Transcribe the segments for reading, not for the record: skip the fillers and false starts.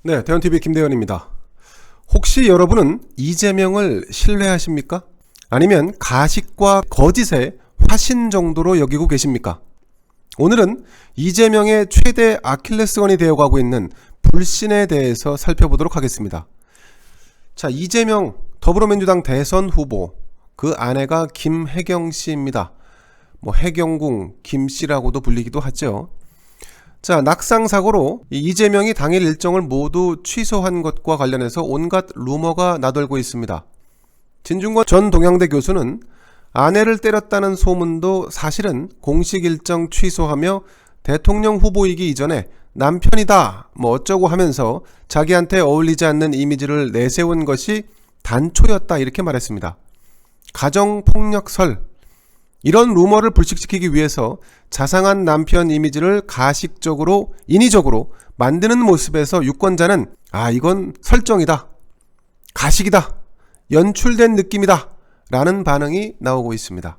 네, 대원TV 김대현입니다. 혹시 여러분은 이재명을 신뢰하십니까? 아니면 가식과 거짓의 화신 정도로 여기고 계십니까? 오늘은 이재명의 최대 아킬레스건이 되어가고 있는 불신에 대해서 살펴보도록 하겠습니다. 자, 이재명 더불어민주당 대선 후보, 그 아내가 김혜경 씨입니다. 해경궁 김씨라고도 불리기도 하죠. 자, 낙상사고로 이재명이 당일 일정을 모두 취소한 것과 관련해서 온갖 루머가 나돌고 있습니다. 진중권 전 동양대 교수는 아내를 때렸다는 소문도 사실은 공식 일정 취소하며 대통령 후보이기 이전에 남편이다 어쩌고 하면서 자기한테 어울리지 않는 이미지를 내세운 것이 단초였다, 이렇게 말했습니다. 가정폭력설, 이런 루머를 불식시키기 위해서 자상한 남편 이미지를 가식적으로, 인위적으로 만드는 모습에서 유권자는 이건 설정이다, 가식이다, 연출된 느낌이다 라는 반응이 나오고 있습니다.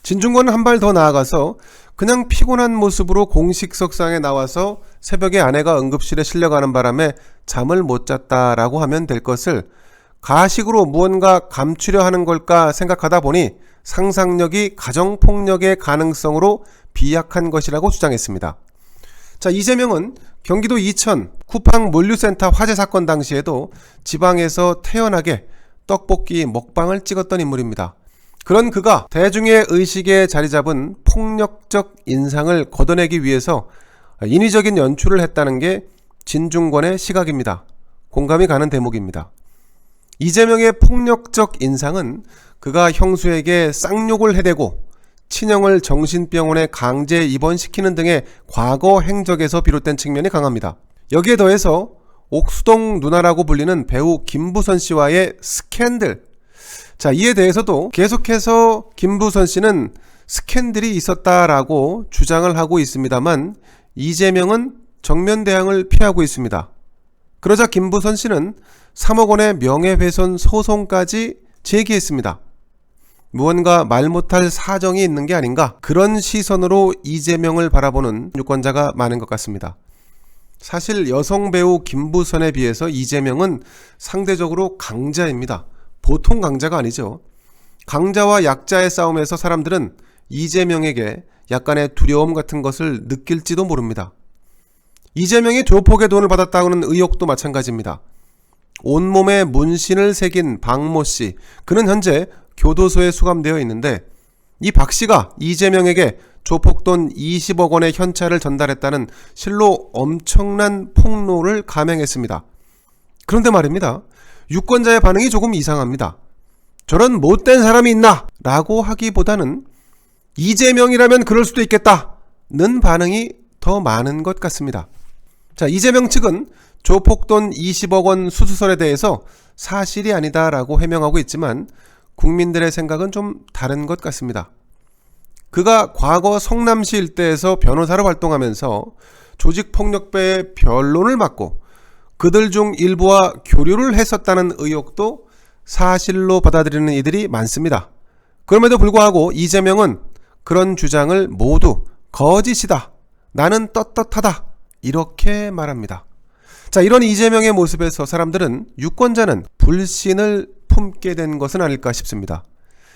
진중권은 한 발 더 나아가서 그냥 피곤한 모습으로 공식석상에 나와서 새벽에 아내가 응급실에 실려가는 바람에 잠을 못 잤다라고 하면 될 것을 가식으로 무언가 감추려 하는 걸까 생각하다 보니 상상력이 가정폭력의 가능성으로 비약한 것이라고 주장했습니다. 자, 이재명은 경기도 이천 쿠팡 물류센터 화재 사건 당시에도 지방에서 태연하게 떡볶이 먹방을 찍었던 인물입니다. 그런 그가 대중의 의식에 자리 잡은 폭력적 인상을 걷어내기 위해서 인위적인 연출을 했다는 게 진중권의 시각입니다. 공감이 가는 대목입니다. 이재명의 폭력적 인상은 그가 형수에게 쌍욕을 해대고 친형을 정신병원에 강제 입원시키는 등의 과거 행적에서 비롯된 측면이 강합니다. 여기에 더해서 옥수동 누나라고 불리는 배우 김부선 씨와의 스캔들, 자, 이에 대해서도 계속해서 김부선 씨는 스캔들이 있었다라고 주장을 하고 있습니다만 이재명은 정면 대응을 피하고 있습니다. 그러자 김부선 씨는 3억 원의 명예훼손 소송까지 제기했습니다. 무언가 말 못할 사정이 있는 게 아닌가, 그런 시선으로 이재명을 바라보는 유권자가 많은 것 같습니다. 사실 여성 배우 김부선에 비해서 이재명은 상대적으로 강자입니다. 보통 강자가 아니죠. 강자와 약자의 싸움에서 사람들은 이재명에게 약간의 두려움 같은 것을 느낄지도 모릅니다. 이재명이 조폭의 돈을 받았다는 의혹도 마찬가지입니다. 온몸에 문신을 새긴 박모 씨, 그는 현재 교도소에 수감되어 있는데 이 박 씨가 이재명에게 조폭돈 20억 원의 현찰을 전달했다는 실로 엄청난 폭로를 감행했습니다. 그런데 말입니다, 유권자의 반응이 조금 이상합니다. 저런 못된 사람이 있나? 라고 하기보다는 이재명이라면 그럴 수도 있겠다는 반응이 더 많은 것 같습니다. 자, 이재명 측은 조폭돈 20억 원 수수설에 대해서 사실이 아니다라고 해명하고 있지만 국민들의 생각은 좀 다른 것 같습니다. 그가 과거 성남시 일대에서 변호사로 활동하면서 조직폭력배의 변론을 맡고 그들 중 일부와 교류를 했었다는 의혹도 사실로 받아들이는 이들이 많습니다. 그럼에도 불구하고 이재명은 그런 주장을 모두 거짓이다, 나는 떳떳하다, 이렇게 말합니다. 자, 이런 이재명의 모습에서 사람들은, 유권자는 불신을 품게 된 것은 아닐까 싶습니다.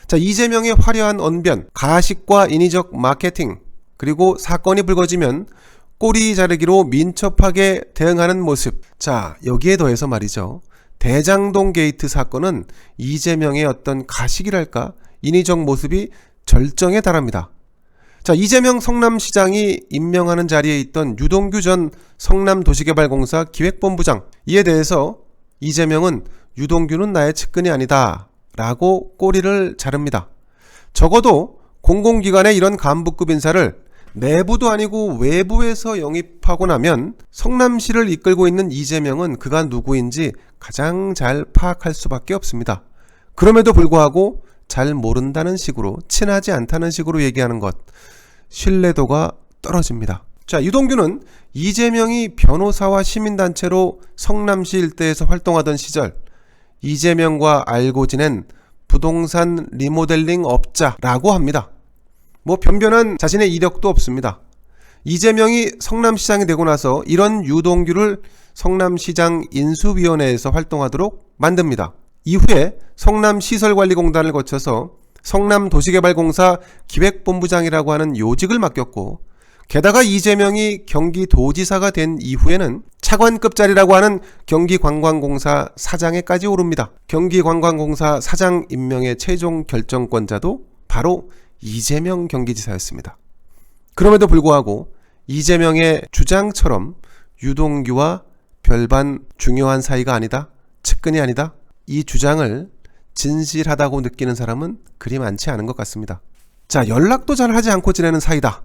자, 이재명의 화려한 언변, 가식과 인위적 마케팅, 그리고 사건이 불거지면 꼬리 자르기로 민첩하게 대응하는 모습. 자, 여기에 더해서 말이죠, 대장동 게이트 사건은 이재명의 어떤 가식이랄까, 인위적 모습이 절정에 달합니다. 자, 이재명 성남시장이 임명하는 자리에 있던 유동규 전 성남도시개발공사 기획본부장, 이에 대해서 이재명은 유동규는 나의 측근이 아니다 라고 꼬리를 자릅니다. 적어도 공공기관의 이런 간부급 인사를 내부도 아니고 외부에서 영입하고 나면 성남시를 이끌고 있는 이재명은 그가 누구인지 가장 잘 파악할 수밖에 없습니다. 그럼에도 불구하고 잘 모른다는 식으로, 친하지 않다는 식으로 얘기하는 것, 신뢰도가 떨어집니다. 자, 유동규는 이재명이 변호사와 시민단체로 성남시 일대에서 활동하던 시절 이재명과 알고 지낸 부동산 리모델링 업자라고 합니다. 변변한 자신의 이력도 없습니다. 이재명이 성남시장이 되고 나서 이런 유동규를 성남시장 인수위원회에서 활동하도록 만듭니다. 이후에 성남시설관리공단을 거쳐서 성남도시개발공사 기획본부장이라고 하는 요직을 맡겼고, 게다가 이재명이 경기도지사가 된 이후에는 차관급 자리라고 하는 경기관광공사 사장에까지 오릅니다. 경기관광공사 사장 임명의 최종 결정권자도 바로 이재명 경기지사였습니다. 그럼에도 불구하고 이재명의 주장처럼 유동규와 별반 중요한 사이가 아니다, 측근이 아니다, 이 주장을 진실하다고 느끼는 사람은 그리 많지 않은 것 같습니다. 자, 연락도 잘 하지 않고 지내는 사이다,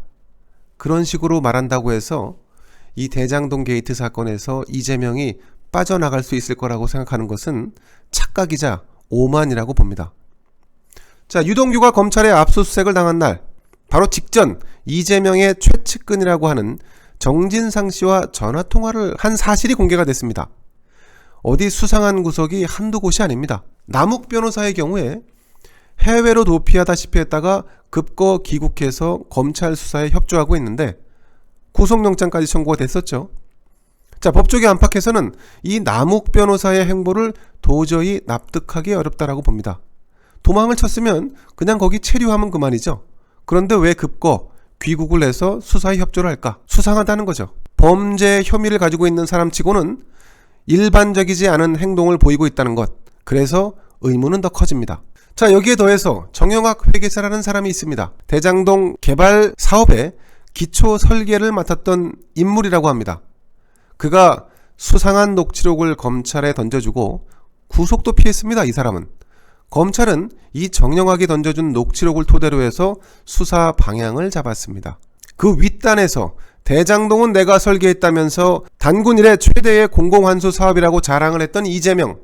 그런 식으로 말한다고 해서 이 대장동 게이트 사건에서 이재명이 빠져나갈 수 있을 거라고 생각하는 것은 착각이자 오만이라고 봅니다. 자, 유동규가 검찰에 압수수색을 당한 날 바로 직전 이재명의 최측근이라고 하는 정진상 씨와 전화통화를 한 사실이 공개가 됐습니다. 어디 수상한 구석이 한두 곳이 아닙니다. 남욱 변호사의 경우에 해외로 도피하다시피 했다가 급거 귀국해서 검찰 수사에 협조하고 있는데 구속영장까지 청구가 됐었죠. 자, 법조계 안팎에서는 이 남욱 변호사의 행보를 도저히 납득하기 어렵다라고 봅니다. 도망을 쳤으면 그냥 거기 체류하면 그만이죠. 그런데 왜 급거 귀국을 해서 수사에 협조를 할까? 수상하다는 거죠. 범죄 혐의를 가지고 있는 사람치고는 일반적이지 않은 행동을 보이고 있다는 것, 그래서 의문은 더 커집니다. 자, 여기에 더해서 정영학 회계사라는 사람이 있습니다. 대장동 개발 사업의 기초 설계를 맡았던 인물이라고 합니다. 그가 수상한 녹취록을 검찰에 던져주고 구속도 피했습니다. 이 사람은. 검찰은 이 정영학이 던져준 녹취록을 토대로 해서 수사 방향을 잡았습니다. 그 윗단에서 대장동은 내가 설계했다면서 단군 이래 최대의 공공환수 사업이라고 자랑을 했던 이재명,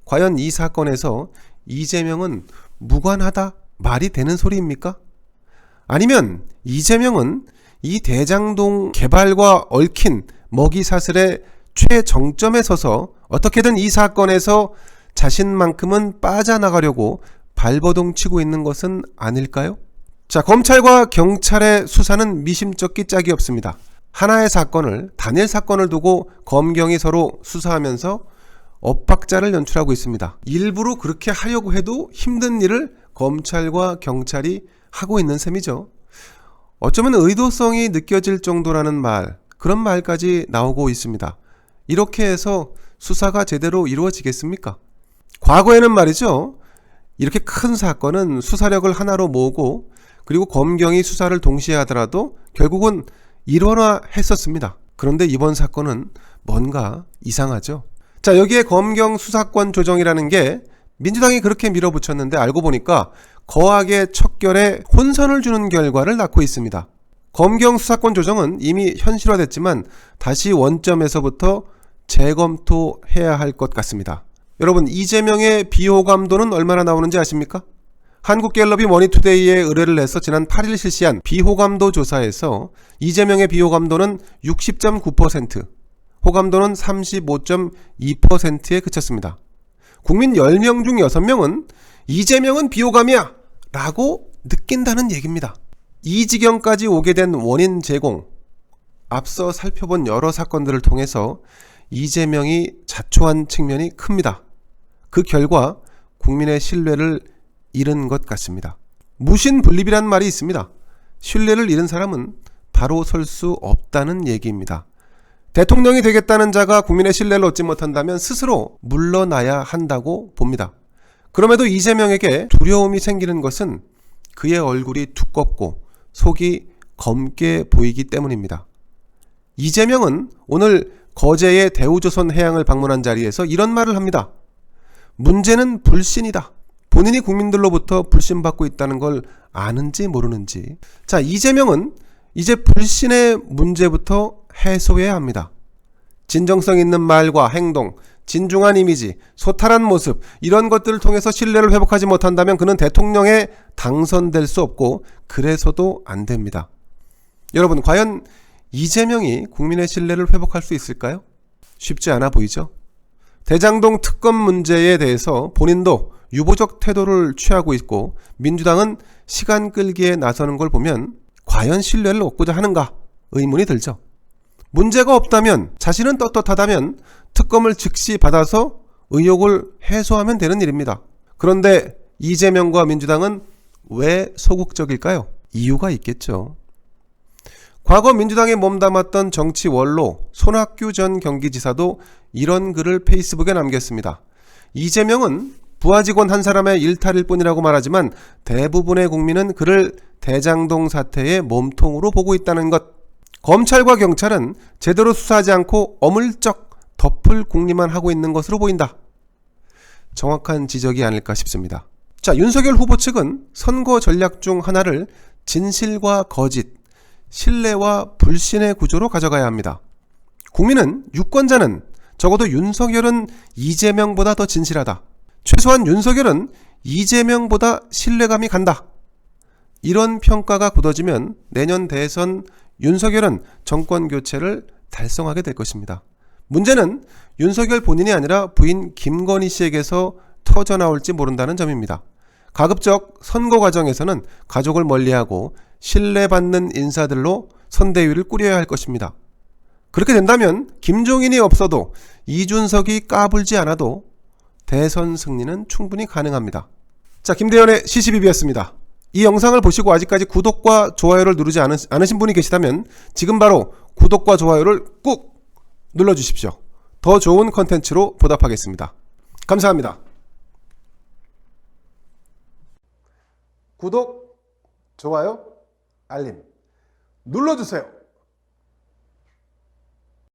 과연 이 사건에서 이재명은 무관하다 말이 되는 소리입니까? 아니면 이재명은 이 대장동 개발과 얽힌 먹이사슬의 최정점에 서서 어떻게든 이 사건에서 자신만큼은 빠져나가려고 발버둥 치고 있는 것은 아닐까요? 자, 검찰과 경찰의 수사는 미심쩍기 짝이 없습니다. 하나의 사건을, 단일 사건을 두고 검경이 서로 수사하면서 엇박자를 연출하고 있습니다. 일부러 그렇게 하려고 해도 힘든 일을 검찰과 경찰이 하고 있는 셈이죠. 어쩌면 의도성이 느껴질 정도라는 말, 그런 말까지 나오고 있습니다. 이렇게 해서 수사가 제대로 이루어지겠습니까? 과거에는 말이죠, 이렇게 큰 사건은 수사력을 하나로 모으고 그리고 검경이 수사를 동시에 하더라도 결국은 일원화했었습니다. 그런데 이번 사건은 뭔가 이상하죠. 자, 여기에 검경 수사권 조정이라는 게 민주당이 그렇게 밀어붙였는데 알고 보니까 거하게 척결에 혼선을 주는 결과를 낳고 있습니다. 검경 수사권 조정은 이미 현실화됐지만 다시 원점에서부터 재검토해야 할 것 같습니다. 여러분, 이재명의 비호감도는 얼마나 나오는지 아십니까? 한국갤럽이 머니투데이에 의뢰를 해서 지난 8일 실시한 비호감도 조사에서 이재명의 비호감도는 60.9%, 호감도는 35.2%에 그쳤습니다. 국민 10명 중 6명은 이재명은 비호감이야 라고 느낀다는 얘기입니다. 이 지경까지 오게 된 원인 제공, 앞서 살펴본 여러 사건들을 통해서 이재명이 자초한 측면이 큽니다. 그 결과 국민의 신뢰를 잃은 것 같습니다. 무신분립이란 말이 있습니다. 신뢰를 잃은 사람은 바로 설 수 없다는 얘기입니다. 대통령이 되겠다는 자가 국민의 신뢰를 얻지 못한다면 스스로 물러나야 한다고 봅니다. 그럼에도 이재명에게 두려움이 생기는 것은 그의 얼굴이 두껍고 속이 검게 보이기 때문입니다. 이재명은 오늘 거제의 대우조선 해양을 방문한 자리에서 이런 말을 합니다. 문제는 불신이다. 본인이 국민들로부터 불신받고 있다는 걸 아는지 모르는지. 자, 이재명은 이제 불신의 문제부터 해소해야 합니다. 진정성 있는 말과 행동, 진중한 이미지, 소탈한 모습, 이런 것들을 통해서 신뢰를 회복하지 못한다면 그는 대통령에 당선될 수 없고 그래서도 안 됩니다. 여러분, 과연 이재명이 국민의 신뢰를 회복할 수 있을까요? 쉽지 않아 보이죠? 대장동 특검 문제에 대해서 본인도 유보적 태도를 취하고 있고 민주당은 시간 끌기에 나서는 걸 보면 과연 신뢰를 얻고자 하는가 의문이 들죠. 문제가 없다면, 자신은 떳떳하다면 특검을 즉시 받아서 의혹을 해소하면 되는 일입니다. 그런데 이재명과 민주당은 왜 소극적일까요? 이유가 있겠죠. 과거 민주당에 몸담았던 정치 원로 손학규 전 경기지사도 이런 글을 페이스북에 남겼습니다. 이재명은 부하 직원 한 사람의 일탈일 뿐이라고 말하지만 대부분의 국민은 그를 대장동 사태의 몸통으로 보고 있다는 것. 검찰과 경찰은 제대로 수사하지 않고 어물쩍 덮을 궁리만 하고 있는 것으로 보인다. 정확한 지적이 아닐까 싶습니다. 자, 윤석열 후보 측은 선거 전략 중 하나를 진실과 거짓, 신뢰와 불신의 구조로 가져가야 합니다. 국민은, 유권자는 적어도 윤석열은 이재명보다 더 진실하다. 최소한 윤석열은 이재명보다 신뢰감이 간다. 이런 평가가 굳어지면 내년 대선 윤석열은 정권 교체를 달성하게 될 것입니다. 문제는 윤석열 본인이 아니라 부인 김건희 씨에게서 터져나올지 모른다는 점입니다. 가급적 선거 과정에서는 가족을 멀리하고 신뢰받는 인사들로 선대위를 꾸려야 할 것입니다. 그렇게 된다면 김종인이 없어도 이준석이 까불지 않아도 대선 승리는 충분히 가능합니다. 자, 김대현의 시시비비였습니다. 이 영상을 보시고 아직까지 구독과 좋아요를 누르지 않으신 분이 계시다면 지금 바로 구독과 좋아요를 꾹 눌러주십시오. 더 좋은 컨텐츠로 보답하겠습니다. 감사합니다. 구독, 좋아요, 알림 눌러주세요.